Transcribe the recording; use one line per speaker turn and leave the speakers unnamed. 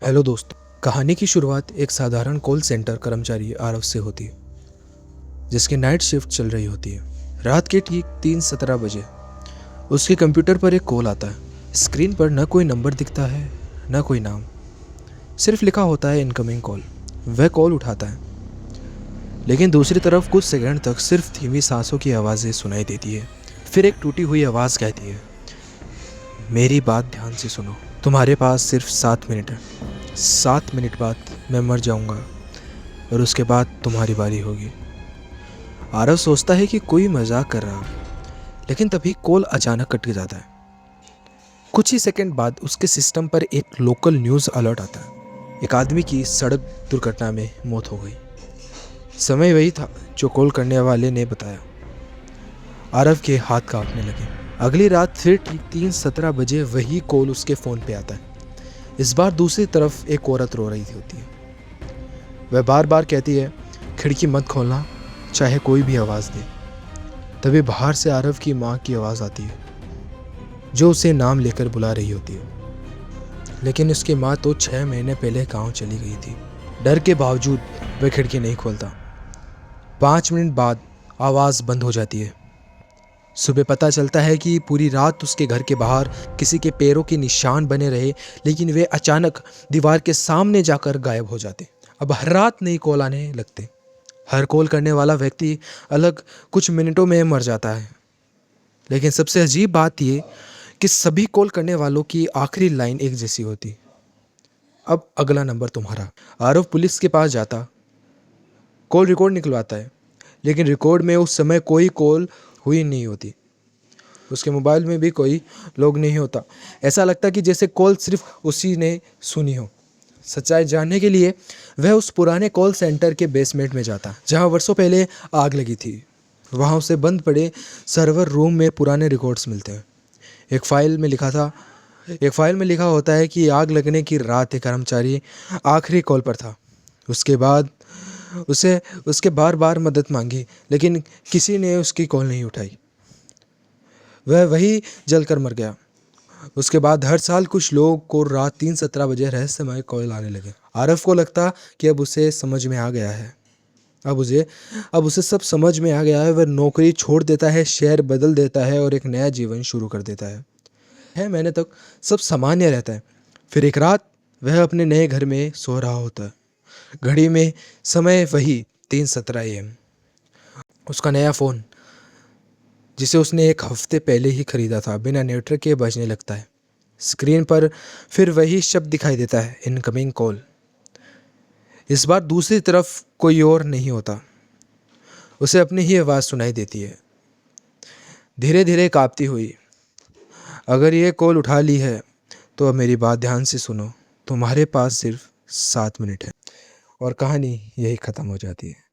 Hello दोस्तों। कहानी की शुरुआत एक साधारण कॉल सेंटर कर्मचारी आरव से होती है, जिसकी नाइट शिफ्ट चल रही होती है। रात के ठीक 3:17 बजे उसके कंप्यूटर पर एक कॉल आता है। स्क्रीन पर न कोई नंबर दिखता है, न कोई नाम, सिर्फ लिखा होता है इनकमिंग कॉल। वह कॉल उठाता है, लेकिन दूसरी तरफ कुछ सेकंड तक सिर्फ धीमी सांसों की आवाज़ें सुनाई देती है। फिर एक टूटी हुई आवाज़ कहती है, मेरी बात ध्यान से सुनो, तुम्हारे पास सिर्फ 7 मिनट है। 7 मिनट बाद मैं मर जाऊंगा और उसके बाद तुम्हारी बारी होगी। आरव सोचता है कि कोई मजाक कर रहा है, लेकिन तभी कॉल अचानक कट जाता है। कुछ ही सेकंड बाद उसके सिस्टम पर एक लोकल न्यूज़ अलर्ट आता है। एक आदमी की सड़क दुर्घटना में मौत हो गई। समय वही था जो कॉल करने वाले ने बताया। आरव के हाथ कांपने लगे। अगली रात फिर ठीक 3:17 बजे वही कॉल उसके फ़ोन पे आता है। इस बार दूसरी तरफ एक औरत रो रही होती है। वह बार बार कहती है, खिड़की मत खोलना, चाहे कोई भी आवाज़ दे। तभी बाहर से आरव की माँ की आवाज़ आती है, जो उसे नाम लेकर बुला रही होती है। लेकिन उसकी माँ तो 6 महीने पहले गांव चली गई थी। डर के बावजूद वह खिड़की नहीं खोलता। 5 मिनट बाद आवाज़ बंद हो जाती है। सुबह पता चलता है कि पूरी रात उसके घर के बाहर किसी के पैरों के निशान बने रहे, लेकिन वे अचानक दीवार के सामने जाकर गायब हो जाते। अब हर रात नई कॉल आने लगते। हर कॉल करने वाला व्यक्ति अलग कुछ मिनटों में मर जाता है। लेकिन सबसे अजीब बात यह कि सभी कॉल करने वालों की आखिरी लाइन एक जैसी होती, अब अगला नंबर तुम्हारा। आरव पुलिस के पास जाता, कॉल रिकॉर्ड निकलवाता है, लेकिन रिकॉर्ड में उस समय कोई कॉल हुई नहीं होती। उसके मोबाइल में भी कोई लॉग नहीं होता। ऐसा लगता कि जैसे कॉल सिर्फ उसी ने सुनी हो। सच्चाई जानने के लिए वह उस पुराने कॉल सेंटर के बेसमेंट में जाता, जहां वर्षों पहले आग लगी थी। वहां उसे बंद पड़े सर्वर रूम में पुराने रिकॉर्ड्स मिलते हैं। एक फाइल में लिखा होता है कि आग लगने की रात एक कर्मचारी आखिरी कॉल पर था। उसके बाद उसके बार बार मदद मांगी, लेकिन किसी ने उसकी कॉल नहीं उठाई। वह वही जलकर मर गया। उसके बाद हर साल कुछ लोगों को रात 3:17 बजे रहस्यमय कॉल आने लगे। आरव को लगता कि अब उसे समझ में आ गया है। अब उसे सब समझ में आ गया है। वह नौकरी छोड़ देता है, शहर बदल देता है और एक नया जीवन शुरू कर देता है। 6 महीने तक सब सामान्य रहता है। फिर एक रात वह अपने नए घर में सो रहा होता है। घड़ी में समय वही 3:17 AM। उसका नया फ़ोन, जिसे उसने एक हफ्ते पहले ही खरीदा था, बिना नेटवर्क के बजने लगता है। स्क्रीन पर फिर वही शब्द दिखाई देता है, इनकमिंग कॉल। इस बार दूसरी तरफ कोई और नहीं होता। उसे अपनी ही आवाज़ सुनाई देती है, धीरे धीरे कांपती हुई। अगर ये कॉल उठा ली है तो अब मेरी बात ध्यान से सुनो, तुम्हारे पास सिर्फ 7 मिनट है। और कहानी यही ख़त्म हो जाती है।